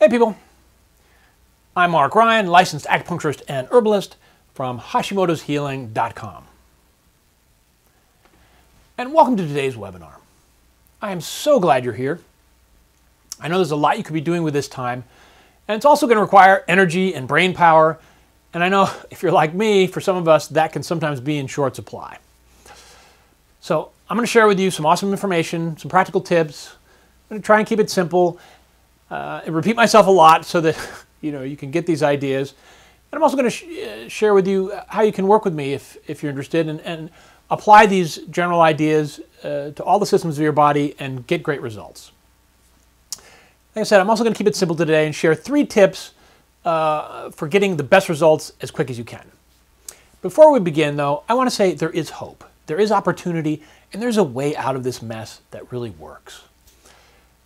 Hey people, I'm Marc Ryan, licensed acupuncturist and herbalist from Hashimoto'sHealing.com. And welcome to today's webinar. I am so glad you're here. I know there's a lot you could be doing with this time, and it's also going to require energy and brain power, and I know if you're like me, for some of us, that can sometimes be in short supply. So I'm going to share with you some awesome information, some practical tips. I'm going to try and keep it simple. And repeat myself a lot so that you can get these ideas. And I'm also going to share with you how you can work with me if you're interested and apply these general ideas to all the systems of your body and get great results. Like I said, I'm also going to keep it simple today and share 3 tips for getting the best results as quick as you can. Before we begin, though, I want to say there is hope, there is opportunity, and there's a way out of this mess that really works.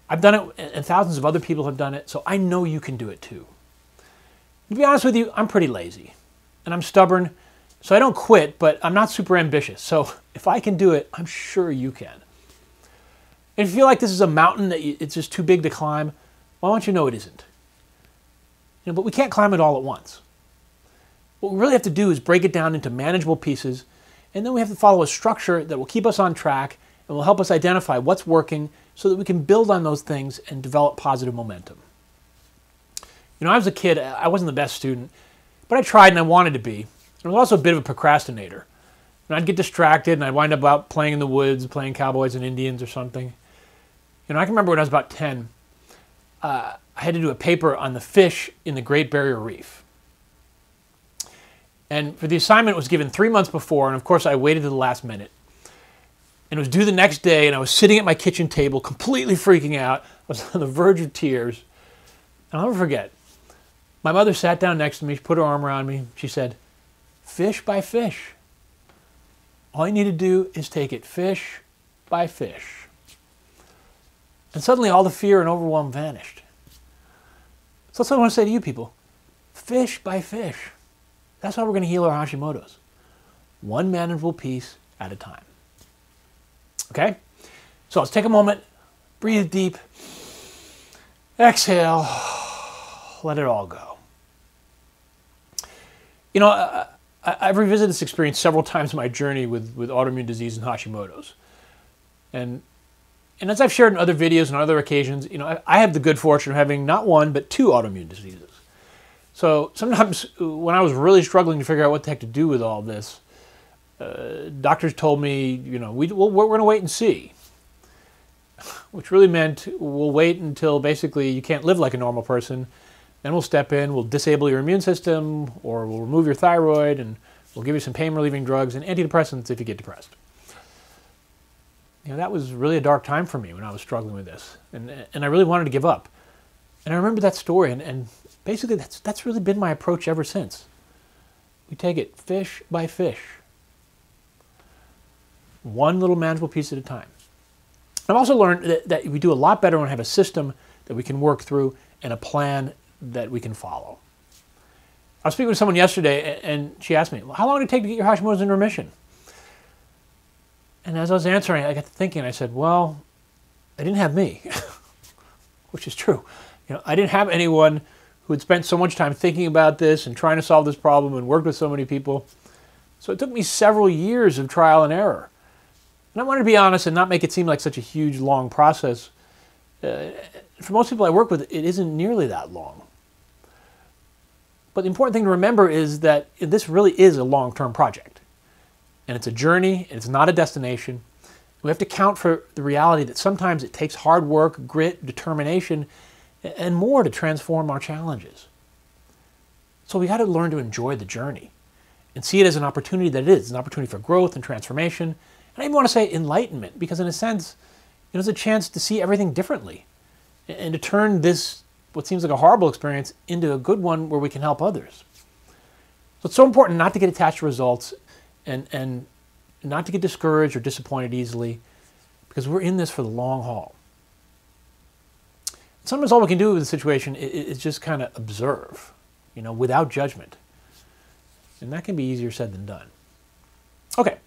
I've done it, and thousands of other people have done it, so I know you can do it too. To be honest with you, I'm pretty lazy, and I'm stubborn, so I don't quit, but I'm not super ambitious. So if I can do it, I'm sure you can. If you feel like this is a mountain that it's just too big to climb, well, I want you to know it isn't. But we can't climb it all at once. What we really have to do is break it down into manageable pieces, and then we have to follow a structure that will keep us on track and will help us identify what's working so that we can build on those things and develop positive momentum. I was a kid, I wasn't the best student, but I tried and I wanted to be. I was also a bit of a procrastinator. I'd get distracted and I'd wind up out playing in the woods, playing cowboys and Indians or something. I can remember when I was about 10, I had to do a paper on the fish in the Great Barrier Reef. And for the assignment, it was given 3 months before, and of course I waited to the last minute. And it was due the next day, and I was sitting at my kitchen table, completely freaking out. I was on the verge of tears. And I'll never forget. My mother sat down next to me, she put her arm around me. She said, "Fish by fish. All you need to do is take it fish by fish." And suddenly all the fear and overwhelm vanished. So that's what I want to say to you people. Fish by fish. That's how we're going to heal our Hashimoto's. One manageable piece at a time. Okay? So let's take a moment, breathe deep, exhale, let it all go. I've revisited this experience several times in my journey with autoimmune disease and Hashimoto's. And as I've shared in other videos and other occasions, I have the good fortune of having not one, but 2 autoimmune diseases. So sometimes when I was really struggling to figure out what the heck to do with all this, doctors told me, we're going to wait and see. Which really meant we'll wait until basically you can't live like a normal person. Then we'll step in, we'll disable your immune system, or we'll remove your thyroid, and we'll give you some pain-relieving drugs and antidepressants if you get depressed. That was really a dark time for me when I was struggling with this. And I really wanted to give up. And I remember that story, and basically that's really been my approach ever since. We take it fish by fish. One little manageable piece at a time. I've also learned that we do a lot better when we have a system that we can work through and a plan that we can follow. I was speaking with someone yesterday, and she asked me, "Well, how long did it take to get your Hashimoto's in remission?" And as I was answering, I got to thinking, I said, well, I didn't have me, which is true. I didn't have anyone who had spent so much time thinking about this and trying to solve this problem and worked with so many people. So it took me several years of trial and error. And I wanted to be honest and not make it seem like such a huge, long process. For most people I work with, it isn't nearly that long. But the important thing to remember is that this really is a long-term project. And it's a journey, and it's not a destination. We have to count for the reality that sometimes it takes hard work, grit, determination, and more to transform our challenges. So we got to learn to enjoy the journey and see it as an opportunity that it is, an opportunity for growth and transformation. And I even want to say enlightenment, because in a sense, it's a chance to see everything differently and to turn this, what seems like a horrible experience, into a good one where we can help others. So it's so important not to get attached to results and not to get discouraged or disappointed easily, because we're in this for the long haul. Sometimes all we can do with the situation is just kind of observe, without judgment. And that can be easier said than done. Okay,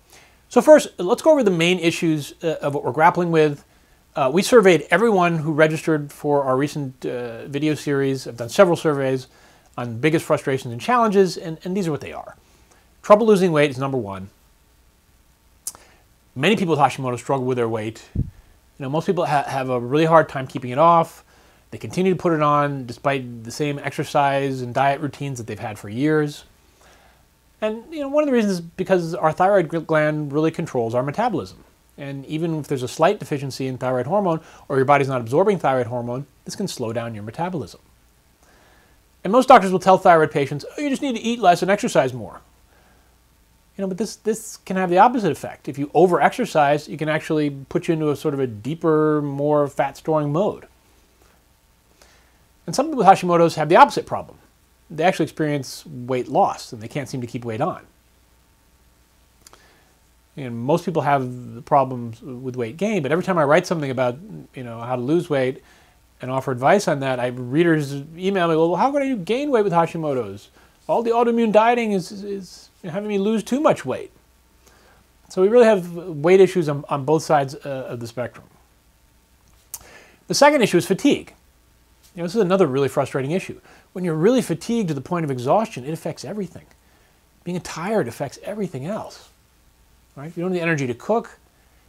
so first, let's go over the main issues of what we're grappling with We surveyed everyone who registered for our recent video series. I've done several surveys on biggest frustrations and challenges, and these are what they are. Trouble losing weight is number one. Many people with Hashimoto struggle with their weight. Most people have a really hard time keeping it off. They continue to put it on despite the same exercise and diet routines that they've had for years. And one of the reasons is because our thyroid gland really controls our metabolism. And even if there's a slight deficiency in thyroid hormone, or your body's not absorbing thyroid hormone, this can slow down your metabolism. And most doctors will tell thyroid patients, oh, you just need to eat less and exercise more. But this can have the opposite effect. If you over-exercise, it can actually put you into a sort of a deeper, more fat-storing mode. And some people with Hashimoto's have the opposite problem. They actually experience weight loss, and they can't seem to keep weight on. And most people have problems with weight gain, but every time I write something about how to lose weight and offer advice on that, readers email me, well, how can I gain weight with Hashimoto's? All the autoimmune dieting is having me lose too much weight. So we really have weight issues on both sides of the spectrum. The second issue is fatigue. This is another really frustrating issue. When you're really fatigued to the point of exhaustion, it affects everything. Being tired affects everything else. Right? If you don't have the energy to cook,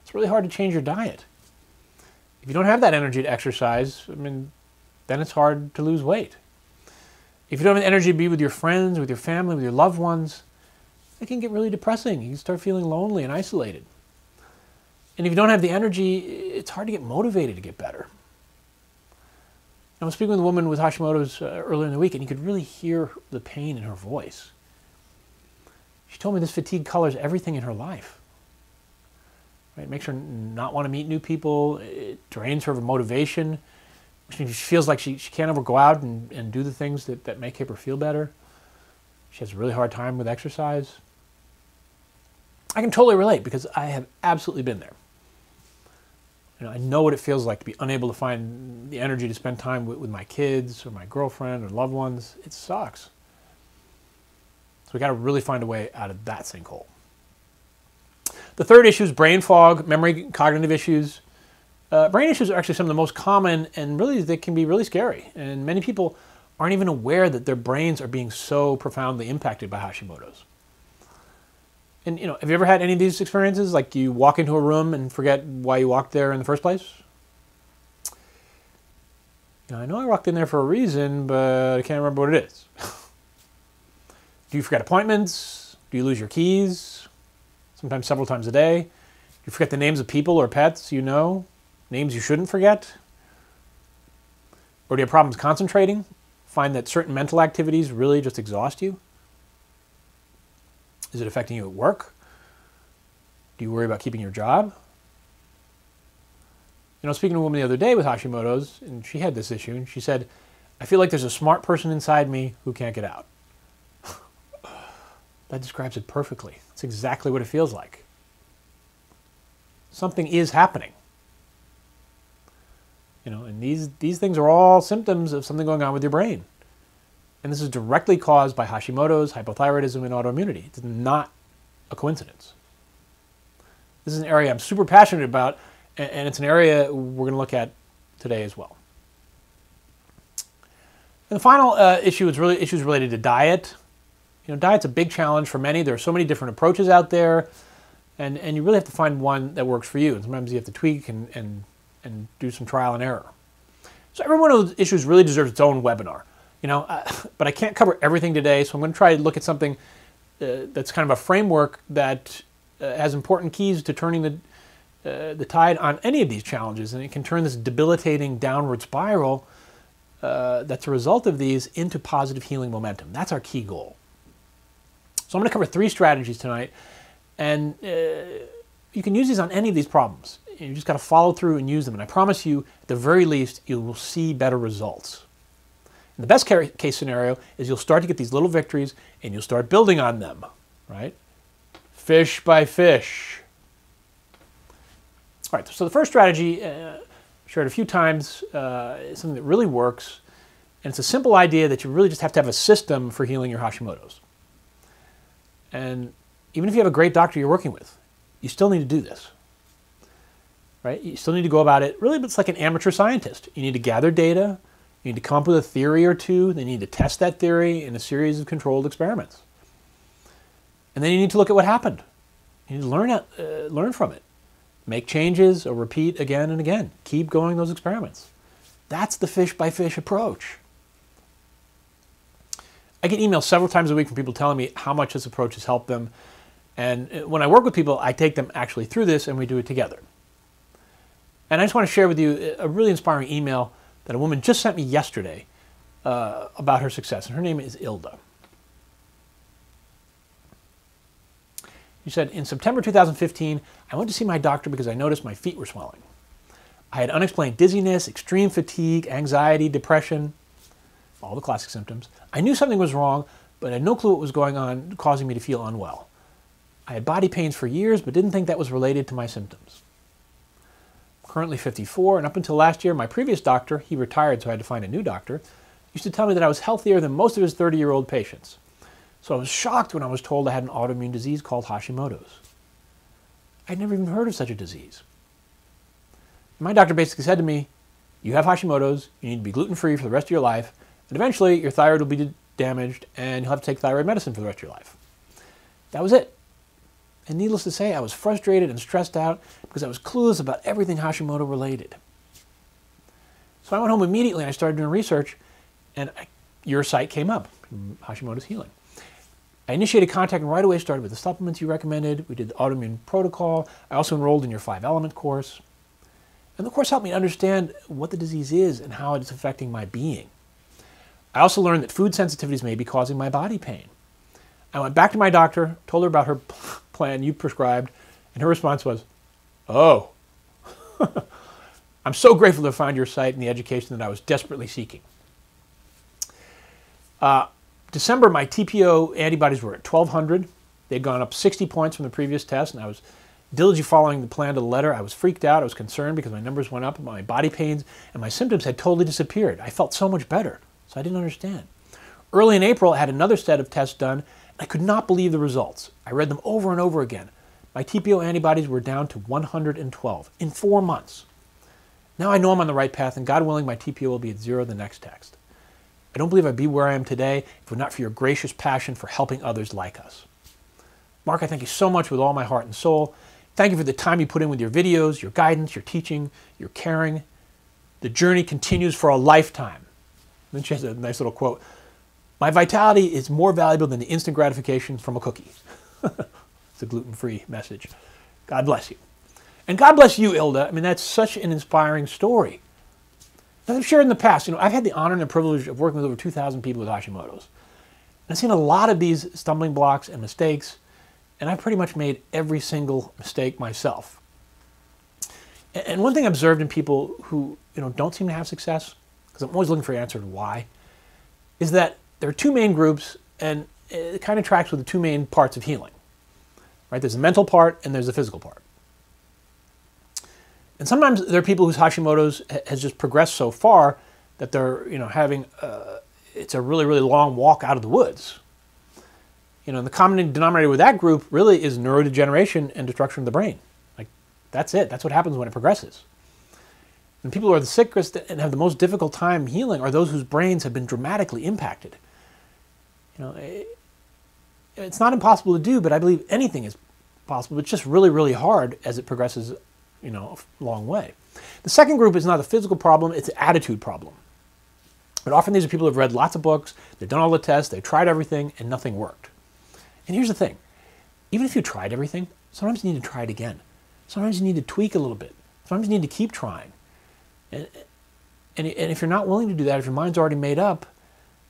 it's really hard to change your diet. If you don't have that energy to exercise, then it's hard to lose weight. If you don't have the energy to be with your friends, with your family, with your loved ones, it can get really depressing. You can start feeling lonely and isolated. And if you don't have the energy, it's hard to get motivated to get better. I was speaking with a woman with Hashimoto's earlier in the week, and you could really hear the pain in her voice. She told me this fatigue colors everything in her life. Right? It makes her not want to meet new people. It drains her of motivation. She feels like she can't ever go out and do the things that make her feel better. She has a really hard time with exercise. I can totally relate because I have absolutely been there. I know what it feels like to be unable to find the energy to spend time with my kids or my girlfriend or loved ones. It sucks. So we got to really find a way out of that sinkhole. The third issue is brain fog, memory, cognitive issues. Brain issues are actually some of the most common, and really they can be really scary. And many people aren't even aware that their brains are being so profoundly impacted by Hashimoto's. And have you ever had any of these experiences? Like you walk into a room and forget why you walked there in the first place? I know I walked in there for a reason, but I can't remember what it is. Do you forget appointments? Do you lose your keys? Sometimes several times a day. Do you forget the names of people or pets you know? Names you shouldn't forget? Or do you have problems concentrating? Find that certain mental activities really just exhaust you? Is it affecting you at work? Do you worry about keeping your job? Speaking to a woman the other day with Hashimoto's, and she had this issue, and she said, I feel like there's a smart person inside me who can't get out. That describes it perfectly. It's exactly what it feels like. Something is happening. And these things are all symptoms of something going on with your brain. And this is directly caused by Hashimoto's, hypothyroidism, and autoimmunity. It's not a coincidence. This is an area I'm super passionate about, and it's an area we're going to look at today as well. And the final issue is really issues related to diet. Diet's a big challenge for many. There are so many different approaches out there, and you really have to find one that works for you. And sometimes you have to tweak and do some trial and error. So every one of those issues really deserves its own webinar. But I can't cover everything today, so I'm going to try to look at something that's kind of a framework that has important keys to turning the tide on any of these challenges, and it can turn this debilitating downward spiral that's a result of these into positive healing momentum. That's our key goal. So I'm going to cover 3 strategies tonight, and you can use these on any of these problems. You just got to follow through and use them, and I promise you, at the very least, you will see better results. And the best case scenario is you'll start to get these little victories, and you'll start building on them, right? Fish by fish. All right, so the first strategy, shared a few times, is something that really works, and it's a simple idea that you really just have to have a system for healing your Hashimoto's. And even if you have a great doctor you're working with, you still need to do this. right? You still need to go about it really, but it's like an amateur scientist. You need to gather data. You need to come up with a theory or two. Then you need to test that theory in a series of controlled experiments. And then you need to look at what happened. You need to learn from it. Make changes or repeat again and again. Keep going those experiments. That's the fish-by-fish approach. I get emails several times a week from people telling me how much this approach has helped them. And when I work with people, I take them actually through this and we do it together. And I just want to share with you a really inspiring email that a woman just sent me yesterday about her success. And her name is Ilda. She said, in September 2015, I went to see my doctor because I noticed my feet were swelling. I had unexplained dizziness, extreme fatigue, anxiety, depression, all the classic symptoms. I knew something was wrong, but I had no clue what was going on, causing me to feel unwell. I had body pains for years, but didn't think that was related to my symptoms. I'm currently 54, and up until last year, my previous doctor, he retired so I had to find a new doctor, used to tell me that I was healthier than most of his 30-year-old patients. So I was shocked when I was told I had an autoimmune disease called Hashimoto's. I'd never even heard of such a disease. My doctor basically said to me, you have Hashimoto's, you need to be gluten-free for the rest of your life, and eventually your thyroid will be damaged and you'll have to take thyroid medicine for the rest of your life. That was it. And needless to say, I was frustrated and stressed out because I was clueless about everything Hashimoto related. So I went home immediately and I started doing research, and your site came up, Hashimoto's Healing. I initiated contact and right away started with the supplements you recommended. We did the autoimmune protocol. I also enrolled in your 5-element course. And the course helped me understand what the disease is and how it's affecting my being. I also learned that food sensitivities may be causing my body pain. I went back to my doctor, told her about her plan you prescribed, and her response was, oh, I'm so grateful to find your site and the education that I was desperately seeking. December, my TPO antibodies were at 1,200. They'd gone up 60 points from the previous test, and I was diligently following the plan to the letter. I was freaked out. I was concerned because my numbers went up, my body pains, and my symptoms had totally disappeared. I felt so much better, so I didn't understand. Early in April, I had another set of tests done, and I could not believe the results. I read them over and over again. My TPO antibodies were down to 112 in 4 months. Now I know I'm on the right path, and God willing, my TPO will be at 0 the next text. I don't believe I'd be where I am today if it were not for your gracious passion for helping others like us. Marc, I thank you so much with all my heart and soul. Thank you for the time you put in with your videos, your guidance, your teaching, your caring. The journey continues for a lifetime. Then she has a nice little quote. My vitality is more valuable than the instant gratification from a cookie. It's a gluten-free message. God bless you. And God bless you, Ilda. I mean, that's such an inspiring story. As I've shared in the past, I've had the honor and the privilege of working with over 2,000 people with Hashimoto's. And I've seen a lot of these stumbling blocks and mistakes, and I've pretty much made every single mistake myself. And one thing I've observed in people who don't seem to have success, because I'm always looking for an answer to why, is that there are two main groups, and it kind of tracks with the two main parts of healing. Right? There's the mental part and there's the physical part. And sometimes there are people whose Hashimoto's has just progressed so far that they're having it's a really, really long walk out of the woods. And the common denominator with that group really is neurodegeneration and destruction of the brain. Like, that's it. That's what happens when it progresses. And people who are the sickest and have the most difficult time healing are those whose brains have been dramatically impacted. It's not impossible to do, but I believe anything is possible. It's just really, really hard as it progresses, a long way. The second group is not a physical problem, it's an attitude problem. But often these are people who have read lots of books, they've done all the tests, they've tried everything, and nothing worked. And here's the thing. Even if you tried everything, sometimes you need to try it again. Sometimes you need to tweak a little bit. Sometimes you need to keep trying. And if you're not willing to do that, if your mind's already made up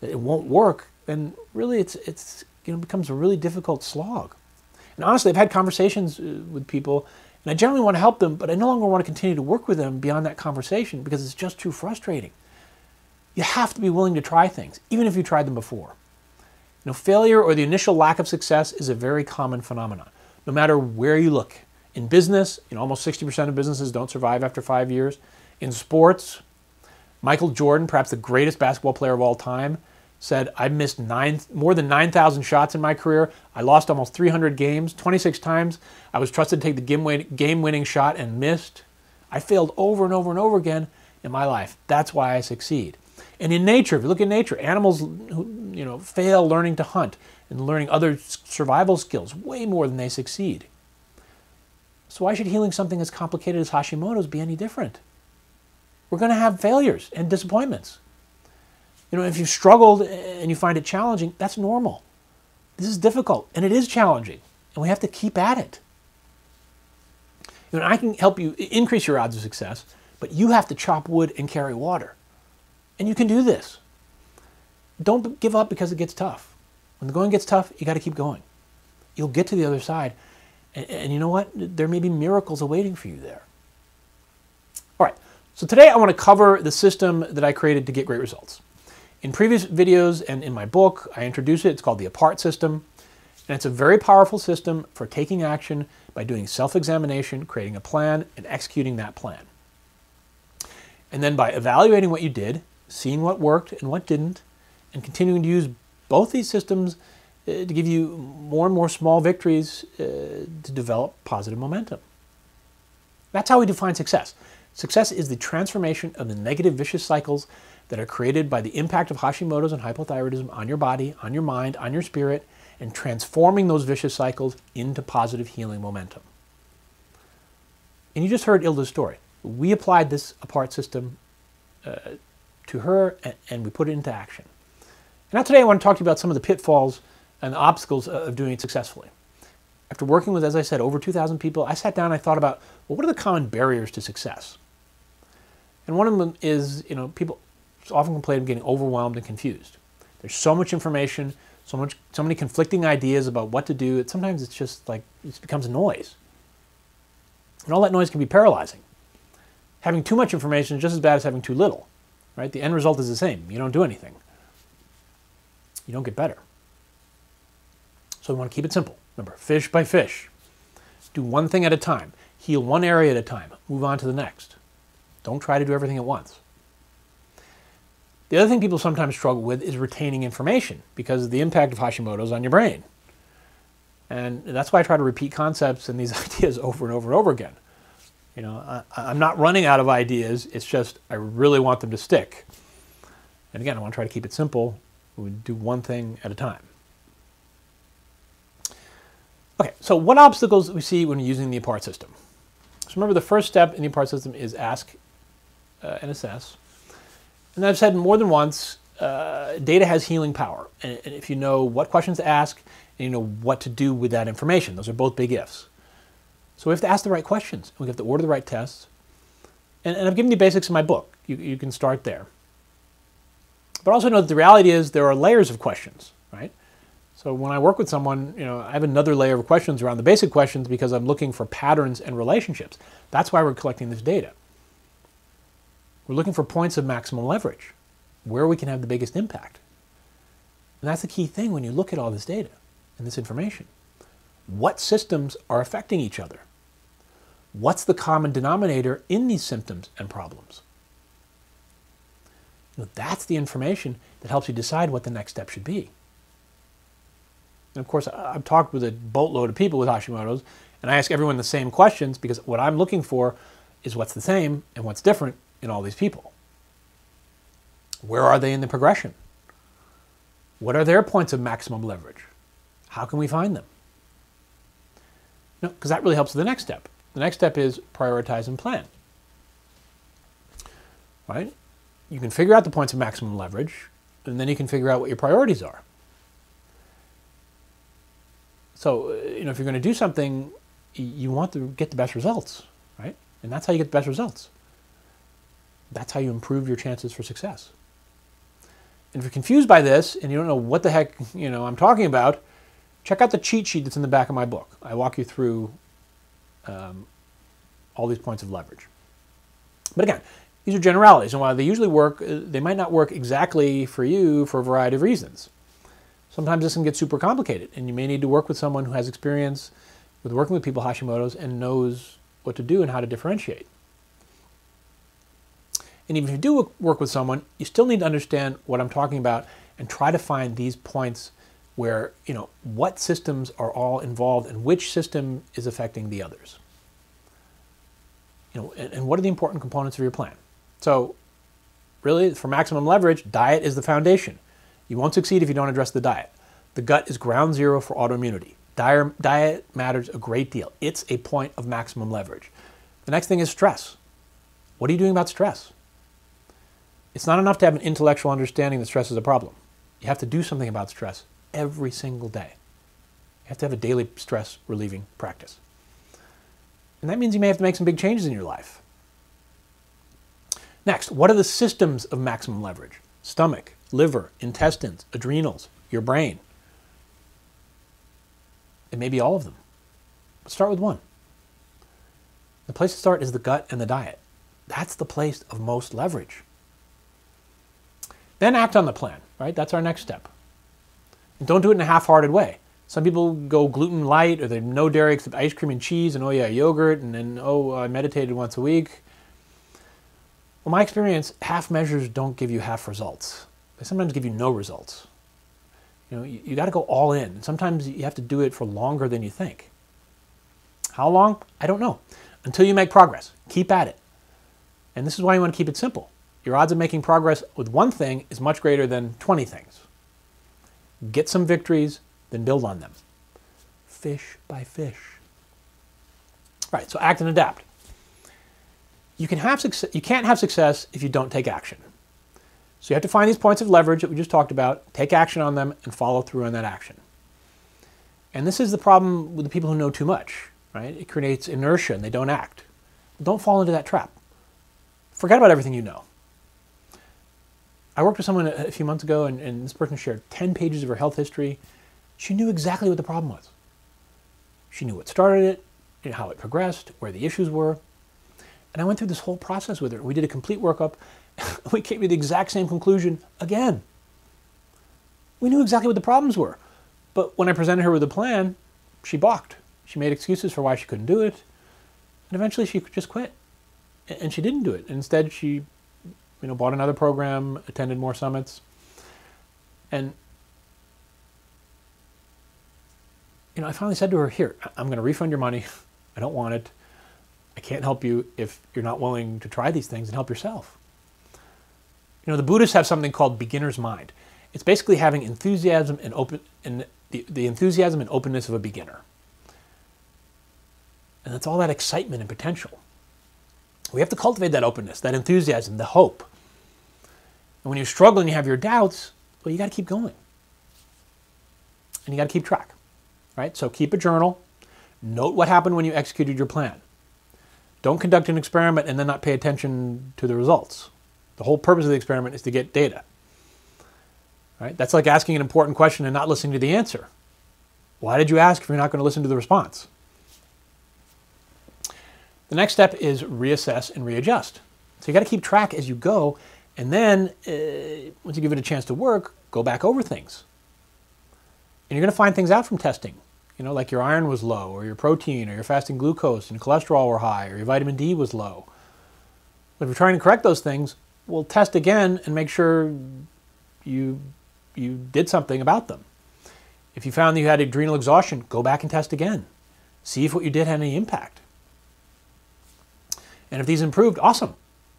that it won't work, then really it becomes a really difficult slog. And honestly, I've had conversations with people, and I generally want to help them, but I no longer want to continue to work with them beyond that conversation because it's just too frustrating. You have to be willing to try things, even if you tried them before. Failure or the initial lack of success is a very common phenomenon, no matter where you look. In business, almost 60% of businesses don't survive after 5 years. In sports, Michael Jordan, perhaps the greatest basketball player of all time, said, I missed more than 9,000 shots in my career. I lost almost 300 games. 26 times I was trusted to take the game-winning shot and missed. I failed over and over and over again in my life. That's why I succeed. And in nature, if you look at nature, animals fail learning to hunt and learning other survival skills way more than they succeed. So why should healing something as complicated as Hashimoto's be any different? We're going to have failures and disappointments. If you've struggled and you find it challenging, that's normal. This is difficult, and it is challenging, and we have to keep at it. I can help you increase your odds of success, but you have to chop wood and carry water. And you can do this. Don't give up because it gets tough. When the going gets tough, you got to keep going. You'll get to the other side, and you know what? There may be miracles awaiting for you there. All right, so today I want to cover the system that I created to get great results. In previous videos and in my book, I introduced it. It's called the APART system. And it's a very powerful system for taking action by doing self-examination, creating a plan, and executing that plan. And then by evaluating what you did, seeing what worked and what didn't, and continuing to use both these systems to give you more and more small victories to develop positive momentum. That's how we define success. Success is the transformation of the negative vicious cycles that are created by the impact of Hashimoto's and hypothyroidism on your body, on your mind, on your spirit, and transforming those vicious cycles into positive healing momentum. And you just heard Ilda's story. We applied this APART system to her, and we put it into action. And now today I want to talk to you about some of the pitfalls and the obstacles of doing it successfully. After working with, as I said, over 2,000 people, I sat down and I thought about, well, what are the common barriers to success? And one of them is, people often complain of getting overwhelmed and confused. There's so much information, so many conflicting ideas about what to do. Sometimes it's just like, it becomes a noise. And all that noise can be paralyzing. Having too much information is just as bad as having too little, right? The end result is the same. You don't do anything. You don't get better. So we want to keep it simple. Remember, fish by fish. Do one thing at a time. Heal one area at a time. Move on to the next. Don't try to do everything at once. The other thing people sometimes struggle with is retaining information because of the impact of Hashimoto's on your brain. And that's why I try to repeat concepts and these ideas over and over and over again. I'm not running out of ideas. It's just I really want them to stick. And again, I want to try to keep it simple. We do one thing at a time. Okay, so what obstacles do we see when using the APART system? So remember, the first step in the APART system is ask and assess. And I've said more than once, data has healing power. And if you know what questions to ask, and you know what to do with that information, those are both big ifs. So we have to ask the right questions. We have to order the right tests. And I've given you basics in my book. You can start there. But also know that the reality is there are layers of questions, right? So when I work with someone, I have another layer of questions around the basic questions because I'm looking for patterns and relationships. That's why we're collecting this data. We're looking for points of maximum leverage, where we can have the biggest impact. And that's the key thing when you look at all this data and this information. What systems are affecting each other? What's the common denominator in these symptoms and problems? That's the information that helps you decide what the next step should be. And of course, I've talked with a boatload of people with Hashimoto's, and I ask everyone the same questions because what I'm looking for is what's the same and what's different in all these people. Where are they in the progression? What are their points of maximum leverage? How can we find them? Because that really helps with the next step. The next step is prioritize and plan. Right? You can figure out the points of maximum leverage, and then you can figure out what your priorities are. So, if you're going to do something, you want to get the best results, right? And that's how you get the best results. That's how you improve your chances for success. And if you're confused by this and you don't know what the heck, I'm talking about, check out the cheat sheet that's in the back of my book. I walk you through all these points of leverage. But again, these are generalities, and while they usually work, they might not work exactly for you for a variety of reasons. Sometimes this can get super complicated, and you may need to work with someone who has experience with working with people with Hashimoto's and knows what to do and how to differentiate. And even if you do work with someone, you still need to understand what I'm talking about and try to find these points where, what systems are all involved and which system is affecting the others. And what are the important components of your plan? So really, for maximum leverage, diet is the foundation. You won't succeed if you don't address the diet. The gut is ground zero for autoimmunity. Diet matters a great deal. It's a point of maximum leverage. The next thing is stress. What are you doing about stress? It's not enough to have an intellectual understanding that stress is a problem. You have to do something about stress every single day. You have to have a daily stress relieving practice. And that means you may have to make some big changes in your life. Next, what are the systems of maximum leverage? Stomach, liver, intestines, adrenals, your brain. It may be all of them. Let's start with one. The place to start is the gut and the diet. That's the place of most leverage. Then act on the plan, right? That's our next step. And don't do it in a half-hearted way. Some people go gluten light, or they no dairy except ice cream and cheese, and oh yeah, yogurt, and then oh, I meditated once a week. Well, my experience, half measures don't give you half results. They sometimes give you no results. You got to go all in. And sometimes you have to do it for longer than you think. How long? I don't know. Until you make progress. Keep at it. And this is why you want to keep it simple. Your odds of making progress with one thing is much greater than 20 things. Get some victories, then build on them. Fish by fish. Right, so act and adapt. You can't have success if you don't take action. So you have to find these points of leverage that we just talked about, take action on them, and follow through on that action. And this is the problem with the people who know too much, right? It creates inertia and they don't act. Don't fall into that trap. Forget about everything you know. I worked with someone a few months ago, and this person shared 10 pages of her health history. She knew exactly what the problem was. She knew what started it, how it progressed, where the issues were. And I went through this whole process with her. We did a complete workup. We came to the exact same conclusion again. We knew exactly what the problems were. But when I presented her with a plan, she balked. She made excuses for why she couldn't do it. And eventually she just quit. And she didn't do it. Instead, she bought another program, attended more summits. And I finally said to her, here, I'm going to refund your money. I don't want it. I can't help you if you're not willing to try these things and help yourself. The Buddhists have something called beginner's mind. It's basically having enthusiasm and the enthusiasm and openness of a beginner. And that's all that excitement and potential. We have to cultivate that openness, that enthusiasm, the hope. And when you struggle and you have your doubts, well, you got to keep going. And you got to keep track, right? So keep a journal. Note what happened when you executed your plan. Don't conduct an experiment and then not pay attention to the results. The whole purpose of the experiment is to get data. Right? That's like asking an important question and not listening to the answer. Why did you ask if you're not going to listen to the response? The next step is reassess and readjust. So you got to keep track as you go, and then once you give it a chance to work, go back over things. And you're going to find things out from testing. Like your iron was low, or your protein, or your fasting glucose and cholesterol were high, or your vitamin D was low. But if you're trying to correct those things, we'll test again and make sure you did something about them. If you found that you had adrenal exhaustion, go back and test again. See if what you did had any impact. And if these improved, awesome.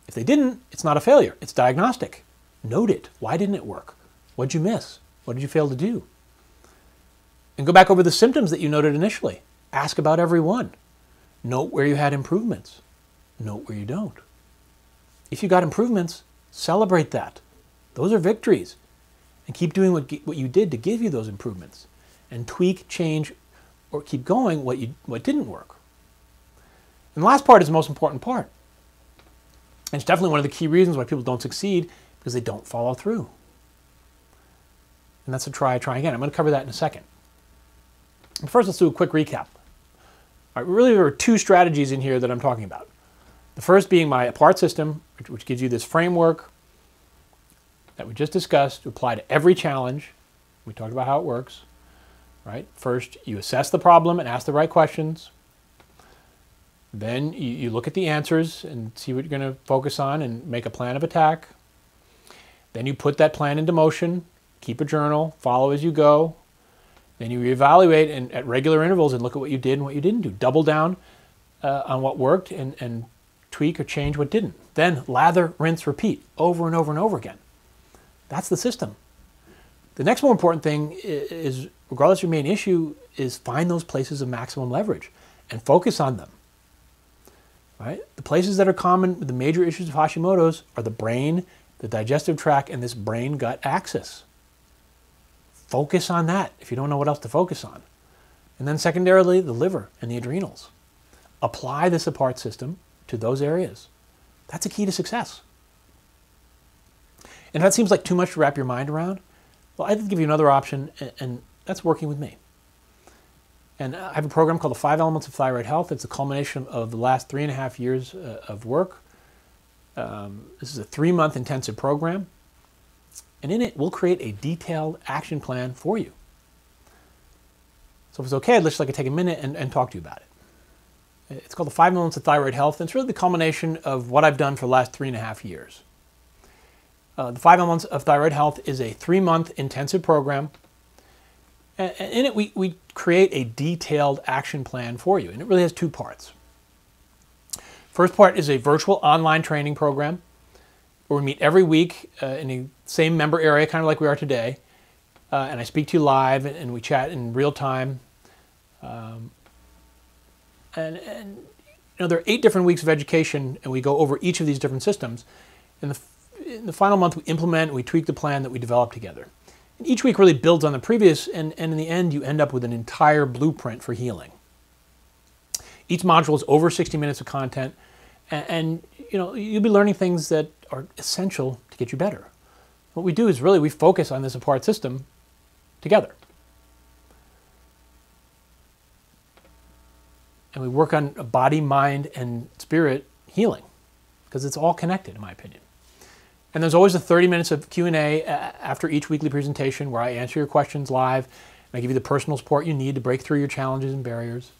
If they didn't, it's not a failure. It's diagnostic. Note it. Why didn't it work? What did you miss? What did you fail to do? And go back over the symptoms that you noted initially. Ask about every one. Note where you had improvements. Note where you don't. If you got improvements, celebrate that. Those are victories. And keep doing what you did to give you those improvements. And tweak, change, or keep going what didn't work. And the last part is the most important part. And it's definitely one of the key reasons why people don't succeed, because they don't follow through. And that's a try again. I'm going to cover that in a second. But first, let's do a quick recap. All right, really, there are two strategies in here that I'm talking about. The first being my apart system, which gives you this framework that we just discussed to apply to every challenge. We talked about how it works. Right? First, you assess the problem and ask the right questions. Then you look at the answers and see what you're going to focus on and make a plan of attack. Then you put that plan into motion, keep a journal, follow as you go. Then you reevaluate at regular intervals and look at what you did and what you didn't do. Double down on what worked and tweak or change what didn't. Then lather, rinse, repeat over and over and over again. That's the system. The next more important thing is, regardless of your main issue, is find those places of maximum leverage and focus on them. Right? The places that are common with the major issues of Hashimoto's are the brain, the digestive tract, and this brain-gut axis. Focus on that if you don't know what else to focus on. And then secondarily, the liver and the adrenals. Apply the support system to those areas. That's a key to success. And if that seems like too much to wrap your mind around, well, I'd give you another option, and that's working with me. And I have a program called the 5 Elements of Thyroid Health. It's a culmination of the last 3.5 years of work. This is a 3-month intensive program. And in it, we'll create a detailed action plan for you. So if it's okay, I'd just like to take a minute and talk to you about it. It's called the 5 Elements of Thyroid Health, and it's really the culmination of what I've done for the last 3.5 years. The 5 Elements of Thyroid Health is a 3-month intensive program. And in it, we create a detailed action plan for you, and it really has 2 parts. First part is a virtual online training program where we meet every week in the same member area, kind of like we are today, and I speak to you live, and we chat in real time. And you know, there are 8 different weeks of education, and we go over each of these different systems. In the final month, we implement and we tweak the plan that we develop together. And each week really builds on the previous, and in the end, you end up with an entire blueprint for healing. Each module is over 60 minutes of content, and you know, you'll be learning things that are essential to get you better. What we do is really we focus on this support system together. And we work on body, mind, and spirit healing, because it's all connected, in my opinion. And there's always 30 minutes of Q&A after each weekly presentation where I answer your questions live, and I give you the personal support you need to break through your challenges and barriers.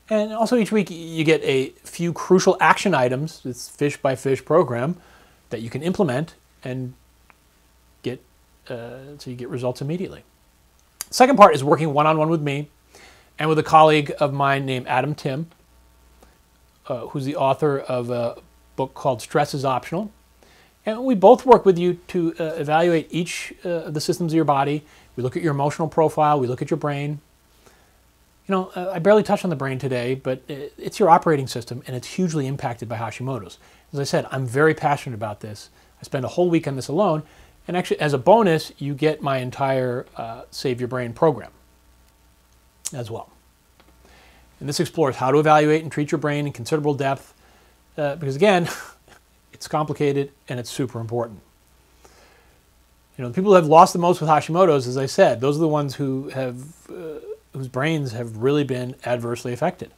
And also each week you get a few crucial action items, this fish by fish program, that you can implement and get, so you get results immediately. Second part is working one-on-one with me and with a colleague of mine named Adam Tim, who's the author of a book called Stress is Optional. And we both work with you to evaluate each of the systems of your body. We look at your emotional profile, we look at your brain. You know, I barely touched on the brain today, but it's your operating system, and it's hugely impacted by Hashimoto's. As I said, I'm very passionate about this. I spend a whole week on this alone, and actually, as a bonus, you get my entire Save Your Brain program as well. And this explores how to evaluate and treat your brain in considerable depth, because again, it's complicated and it's super important. You know, the people who have lost the most with Hashimoto's, as I said, those are the ones who have whose brains have really been adversely affected.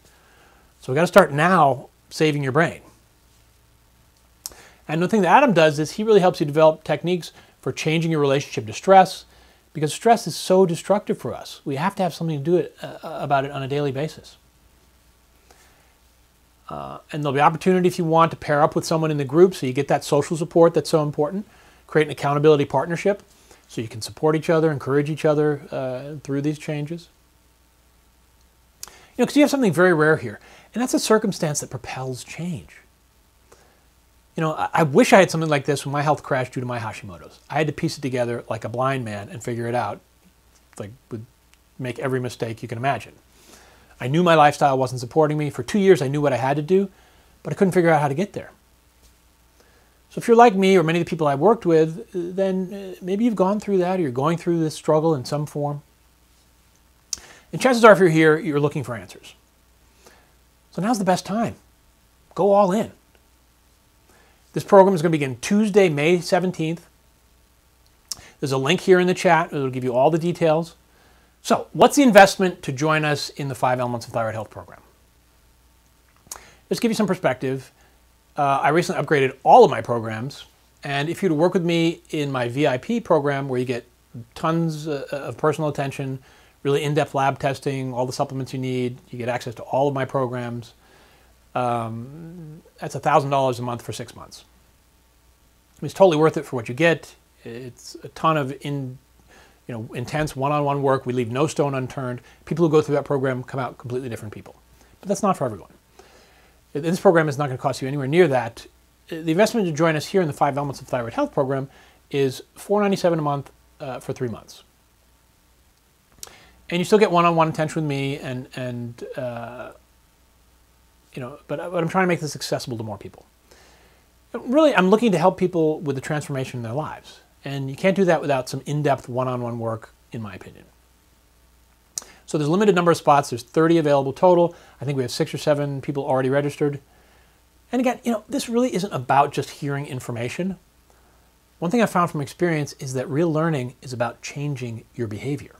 So we've got to start now saving your brain. And the thing that Adam does is he really helps you develop techniques for changing your relationship to stress, because stress is so destructive for us. We have to have something to do about it on a daily basis. And there'll be opportunity if you want to pair up with someone in the group so you get that social support that's so important. Create an accountability partnership so you can support each other, encourage each other through these changes. You know, because you have something very rare here, and that's a circumstance that propels change. You know, I wish I had something like this when my health crashed due to my Hashimoto's. I had to piece it together like a blind man and figure it out, like would make every mistake you can imagine. I knew my lifestyle wasn't supporting me. For 2 years, I knew what I had to do, but I couldn't figure out how to get there. So if you're like me or many of the people I worked with, then maybe you've gone through that or you're going through this struggle in some form. And chances are if you're here, you're looking for answers. So now's the best time. Go all in. This program is going to begin Tuesday, May 17th. There's a link here in the chat. It'll give you all the details. So what's the investment to join us in the 5 Elements of Thyroid Health program? Just to give you some perspective, I recently upgraded all of my programs. And if you were to work with me in my VIP program, where you get tons of personal attention, really in-depth lab testing, all the supplements you need, you get access to all of my programs, that's $1,000 a month for 6 months. I mean, it's totally worth it for what you get. It's a ton of intense one-on-one work. We leave no stone unturned. People who go through that program come out completely different people. but that's not for everyone. This program is not going to cost you anywhere near that. The investment to join us here in the 5 Elements of Thyroid Health program is $497 a month for 3 months. And you still get one-on-one attention with me, but I'm trying to make this accessible to more people. Really, I'm looking to help people with the transformation in their lives. And you can't do that without some in-depth one-on-one work, in my opinion. So there's a limited number of spots. There's 30 available total. I think we have 6 or 7 people already registered. And again, this really isn't about just hearing information. One thing I found from experience is that real learning is about changing your behavior.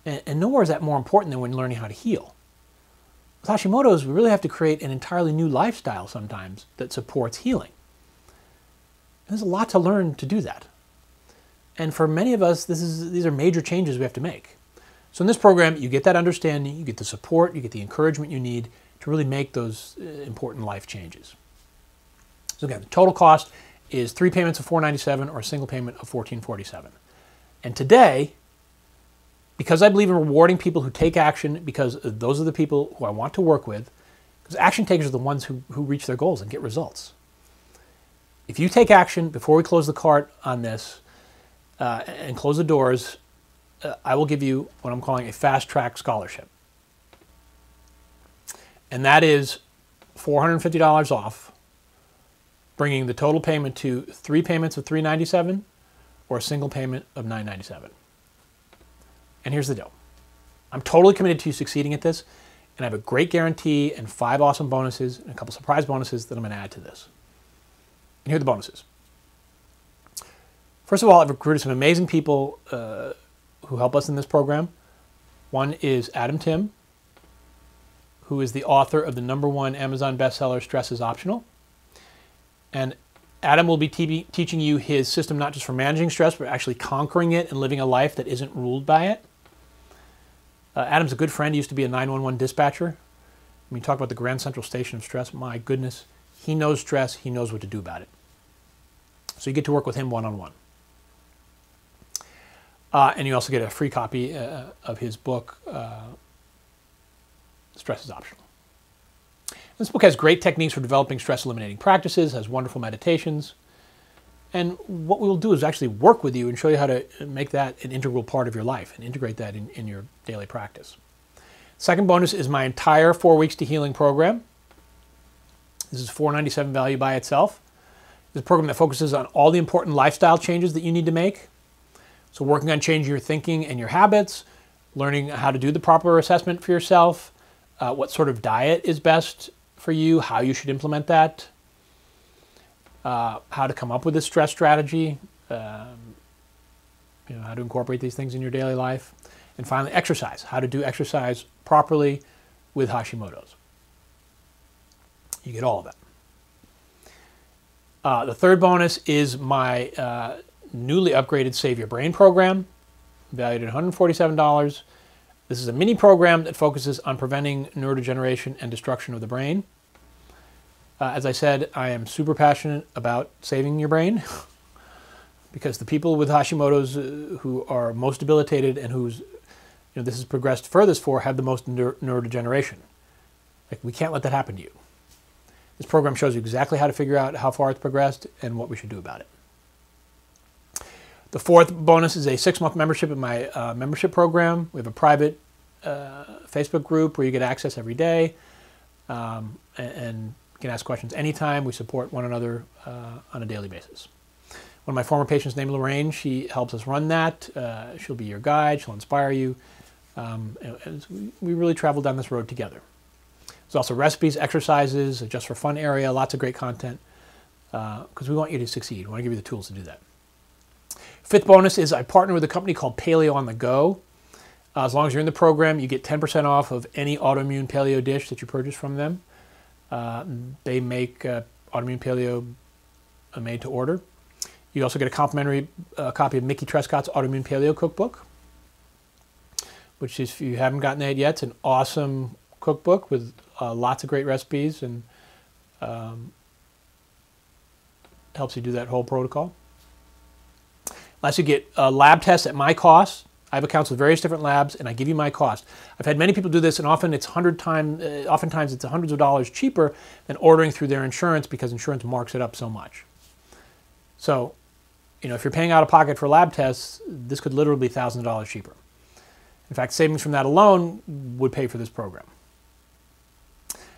And nowhere is that more important than when learning how to heal. With Hashimoto's, we really have to create an entirely new lifestyle sometimes that supports healing. And there's a lot to learn to do that. And for many of us, these are major changes we have to make. So in this program, you get that understanding, you get the support, you get the encouragement you need to really make those important life changes. So again, the total cost is 3 payments of $497 or a single payment of $1447. And today, because I believe in rewarding people who take action, because those are the people who I want to work with, because action takers are the ones who reach their goals and get results. If you take action before we close the cart on this and close the doors, I will give you what I'm calling a fast-track scholarship. And that is $450 off, bringing the total payment to 3 payments of $397 or a single payment of $997. And here's the deal. I'm totally committed to you succeeding at this, and I have a great guarantee and 5 awesome bonuses and a couple surprise bonuses that I'm going to add to this. And here are the bonuses. First of all, I've recruited some amazing people who help us in this program. One is Adam Tim, who is the author of the #1 Amazon bestseller, Stress is Optional. And Adam will be teaching you his system not just for managing stress, but actually conquering it and living a life that isn't ruled by it. Adam's a good friend. He used to be a 911 dispatcher. I mean, talk about the Grand Central Station of stress. My goodness, he knows stress. He knows what to do about it. So you get to work with him one-on-one. And you also get a free copy of his book, Stress is Optional. This book has great techniques for developing stress-eliminating practices, has wonderful meditations. And what we will do is actually work with you and show you how to make that an integral part of your life and integrate that in your daily practice. Second bonus is my entire 4 Weeks to Healing program. This is $497 value by itself. It's a program that focuses on all the important lifestyle changes that you need to make. So working on changing your thinking and your habits, learning how to do the proper assessment for yourself, what sort of diet is best for you, how you should implement that, how to come up with a stress strategy, how to incorporate these things in your daily life, and finally exercise, how to do exercise properly with Hashimoto's. You get all of that. The third bonus is my newly upgraded Save Your Brain program, valued at $147. This is a mini program that focuses on preventing neurodegeneration and destruction of the brain. As I said, I am super passionate about saving your brain because the people with Hashimoto's who are most debilitated and whose this has progressed furthest for have the most neurodegeneration. Like, we can't let that happen to you. This program shows you exactly how to figure out how far it's progressed and what we should do about it. The fourth bonus is a 6-month membership in my membership program. We have a private Facebook group where you get access every day and you can ask questions anytime. We support one another on a daily basis. One of my former patients named Lorraine, she helps us run that. She'll be your guide. She'll inspire you. And we really travel down this road together. There's also recipes, exercises, a just for fun area, lots of great content because we want you to succeed. We want to give you the tools to do that. Fifth bonus is I partner with a company called Paleo on the Go. As long as you're in the program, you get 10% off of any autoimmune paleo dish that you purchase from them. They make autoimmune paleo made to order. You also get a complimentary copy of Mickey Trescott's Autoimmune Paleo Cookbook, which is, if you haven't gotten that yet, it's an awesome cookbook with lots of great recipes and helps you do that whole protocol. Last, you get lab tests at my cost I have accounts with various different labs, and I give you my cost. I've had many people do this, and often it's oftentimes it's hundreds of dollars cheaper than ordering through their insurance because insurance marks it up so much. So, if you're paying out of pocket for lab tests, this could literally be thousands of dollars cheaper. In fact, savings from that alone would pay for this program.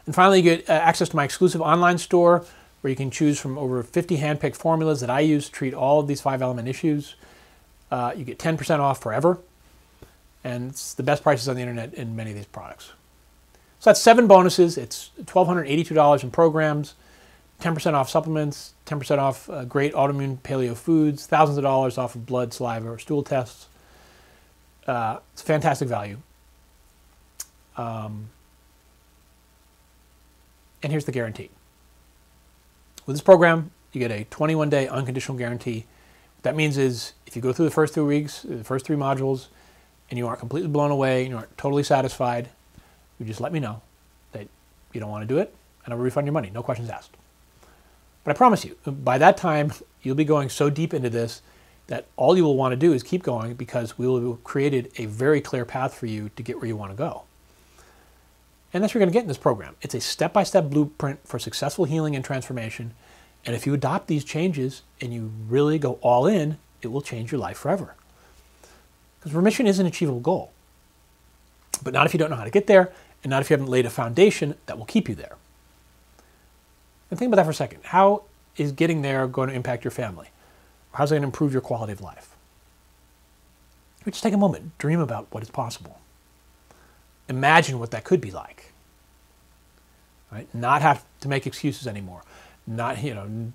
And finally, you get access to my exclusive online store where you can choose from over 50 hand-picked formulas that I use to treat all of these 5-element issues. You get 10% off forever, and it's the best prices on the internet in many of these products. So that's 7 bonuses. It's $1,282 in programs, 10% off supplements, 10% off great autoimmune paleo foods, thousands of dollars off of blood, saliva, or stool tests. It's fantastic value. And here's the guarantee. With this program, you get a 21-day unconditional guarantee. What that means is if you go through the first 3 weeks, the first 3 modules, and you aren't completely blown away, and you aren't totally satisfied, you just let me know that you don't want to do it, and I will refund your money, no questions asked. But I promise you, by that time, you'll be going so deep into this that all you will want to do is keep going because we will have created a very clear path for you to get where you want to go. And that's what you're going to get in this program. It's a step-by-step blueprint for successful healing and transformation. And if you adopt these changes and you really go all in, it will change your life forever. Because remission is an achievable goal. But not if you don't know how to get there, and not if you haven't laid a foundation that will keep you there. And think about that for a second. How is getting there going to impact your family? Or how's it going to improve your quality of life? Just take a moment, dream about what is possible. Imagine what that could be like. Right? Not have to make excuses anymore. Not have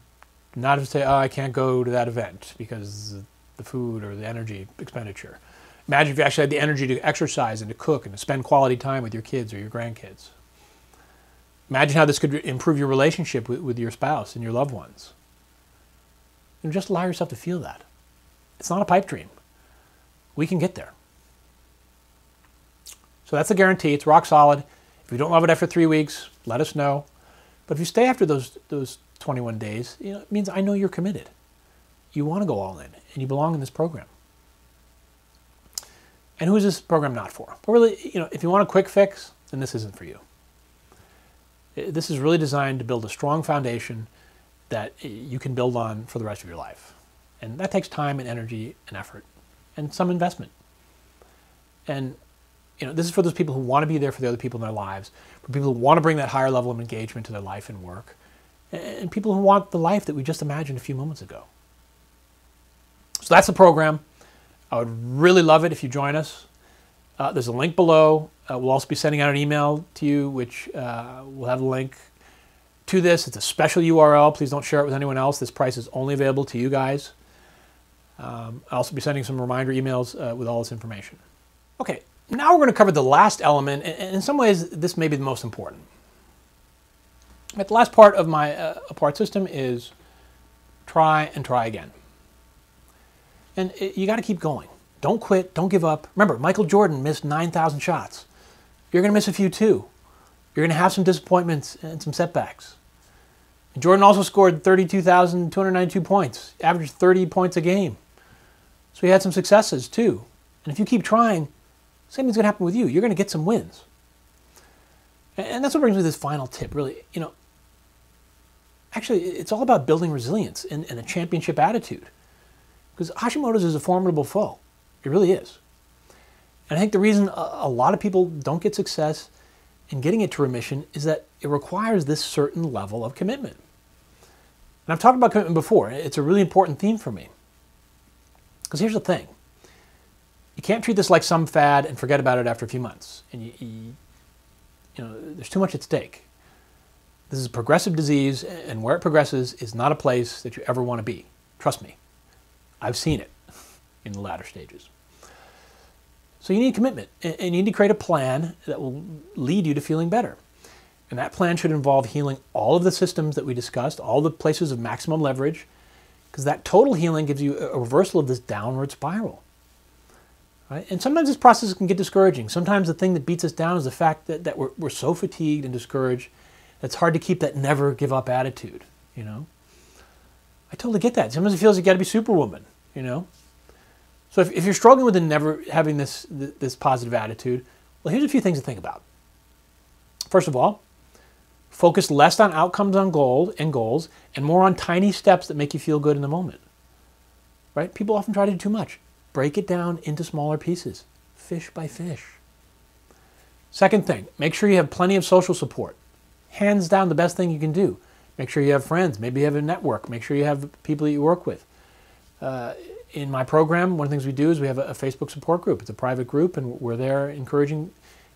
to say, oh, I can't go to that event because of the food or the energy expenditure. Imagine if you actually had the energy to exercise and to cook and to spend quality time with your kids or your grandkids. Imagine how this could improve your relationship with your spouse and your loved ones. And just allow yourself to feel that. It's not a pipe dream. We can get there. So that's the guarantee. It's rock solid. If you don't love it after 3 weeks, let us know. But if you stay after those 21 days, it means I know you're committed. You want to go all in, and you belong in this program. And who is this program not for? Well, really, if you want a quick fix, then this isn't for you. This is really designed to build a strong foundation that you can build on for the rest of your life. And that takes time and energy and effort and some investment. And this is for those people who want to be there for the other people in their lives, for people who want to bring that higher level of engagement to their life and work, and people who want the life that we just imagined a few moments ago. So that's the program. I would really love it if you join us. There's a link below. We'll also be sending out an email to you, which will have a link to this. It's a special URL. Please don't share it with anyone else. This price is only available to you guys. I'll also be sending some reminder emails with all this information. Okay, now we're going to cover the last element, and in some ways this may be the most important. But the last part of my apart system is try and try again. And you got to keep going. Don't quit. Don't give up. Remember, Michael Jordan missed 9,000 shots. You're going to miss a few too. You're going to have some disappointments and some setbacks. And Jordan also scored 32,292 points, averaged 30 points a game. So he had some successes too. And if you keep trying, same thing's going to happen with you. You're going to get some wins. And that's what brings me to this final tip, really. Actually, it's all about building resilience and a championship attitude. Because Hashimoto's is a formidable foe. It really is. And I think the reason a lot of people don't get success in getting it to remission is that it requires this certain level of commitment. And I've talked about commitment before. It's a really important theme for me. Because here's the thing. You can't treat this like some fad and forget about it after a few months. And there's too much at stake. This is a progressive disease, and where it progresses is not a place that you ever want to be. Trust me. I've seen it in the latter stages. So you need commitment, and you need to create a plan that will lead you to feeling better. And that plan should involve healing all of the systems that we discussed, all the places of maximum leverage, because that total healing gives you a reversal of this downward spiral. Right? And sometimes this process can get discouraging. Sometimes the thing that beats us down is the fact that we're so fatigued and discouraged that it's hard to keep that never give up attitude, I totally get that. Sometimes it feels like you got to be superwoman, So So if you're struggling with never having this positive attitude, well, here's a few things to think about. First of all, focus less on outcomes and goals and more on tiny steps that make you feel good in the moment. Right? People often try to do too much. Break it down into smaller pieces, fish by fish. Second thing, make sure you have plenty of social support. Hands down, the best thing you can do. Make sure you have friends. Maybe you have a network. Make sure you have people that you work with. In my program, one of the things we do is we have a Facebook support group. It's a private group, and we're there encouraging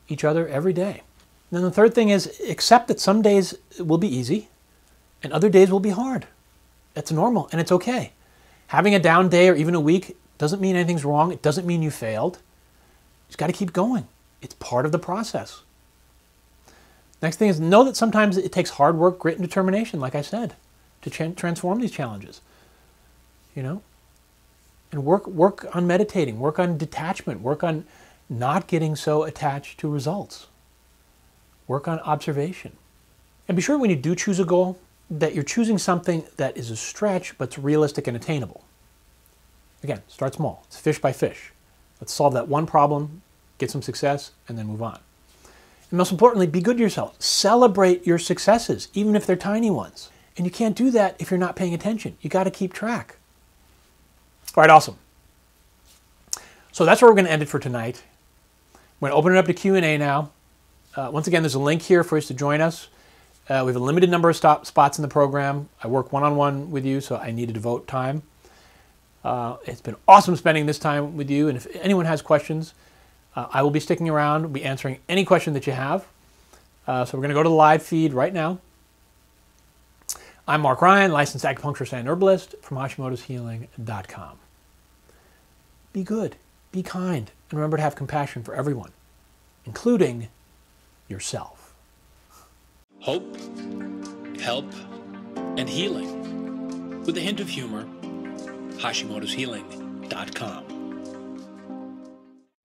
each other every day. And then the third thing is accept that some days will be easy and other days will be hard. That's normal, and it's okay. Having a down day or even a week doesn't mean anything's wrong. It doesn't mean you failed. You just got to keep going. It's part of the process. Next thing is know that sometimes it takes hard work, grit, and determination, like I said, to transform these challenges. You know? And work on meditating, work on detachment, work on not getting so attached to results. Work on observation. And be sure when you do choose a goal that you're choosing something that is a stretch but it's realistic and attainable. Again, start small. It's fish by fish. Let's solve that one problem, get some success, and then move on. And most importantly, be good to yourself. Celebrate your successes, even if they're tiny ones. And you can't do that if you're not paying attention. You got to keep track. All right, awesome. So that's where we're going to end it for tonight. We're going to open it up to Q&A now. Once again, there's a link here for us to join us. We have a limited number of spots in the program. I work one-on-one with you, so I need to devote time. It's been awesome spending this time with you, and if anyone has questions, I will be sticking around. I'll be answering any question that you have. So we're going to go to the live feed right now. I'm Marc Ryan, licensed acupuncturist and herbalist from Hashimoto'sHealing.com. Be good, be kind, and remember to have compassion for everyone, including yourself. Hope, help, and healing. With a hint of humor, Hashimoto'sHealing.com.